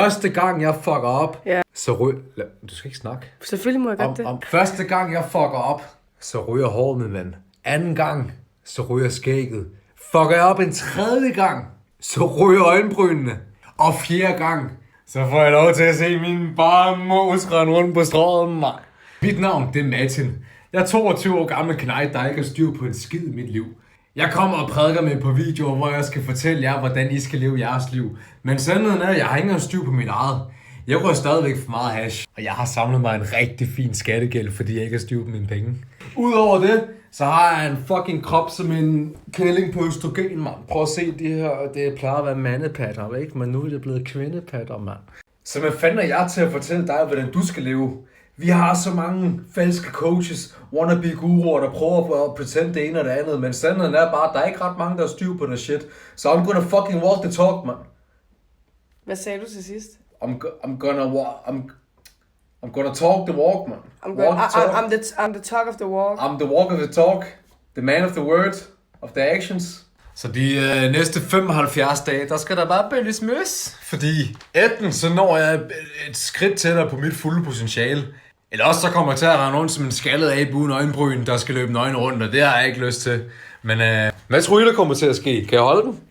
Første gang jeg fucker op, Ja. så ryger... Du skal ikke snakke. Selvfølgelig må jeg godt det. Første gang jeg fucker op, så ryger håret, min ven. Anden gang, så ryger skægget. Fucker jeg op en tredje gang, så ryger øjenbrynene. Og fjerde gang, så får jeg lov til at se min barmos rende rundt på strået, mand. Mit navn, det er Martin. Jeg er 22 år gammel knægt, der ikke har styr på en skid i mit liv. Jeg kommer og prædiker med på videoer, hvor jeg skal fortælle jer, hvordan I skal leve jeres liv. Men sandheden er, at jeg har ikke engang styr på mit eget. Jeg rører stadigvæk for meget hash, og jeg har samlet mig en rigtig fin skattegæld, fordi jeg ikke har styr på mine penge. Udover det, så har jeg en fucking krop som en kælling på østrogen, mand. Prøv at se det her, det plejer at være mandepatter, ikke? Men nu er det blevet kvindepatter, mand. Så hvad fanden er jeg til at fortælle dig, hvordan du skal leve? Vi har så mange falske coaches, wannabe guruer, der prøver at pretend det ene og det andet, men sandheden er bare, at der er ikke ret mange, der er styr på det shit. Så I'm gonna fucking walk the talk, man. Hvad sagde du til sidst? I'm gonna talk the walk, man. I'm the talk of the walk. I'm the walk of the talk, the man of the word, of the actions. Så de næste 75 dage, der skal der bare bælges møs. Fordi enten så når jeg et skridt tættere på mit fulde potentiale, eller også så kommer jeg til at rende rundt som en skaldet abe uden øjenbryn, der skal løbe nøgen rundt, og det har jeg ikke lyst til. Men hvad tror I, der kommer til at ske? Kan jeg holde den?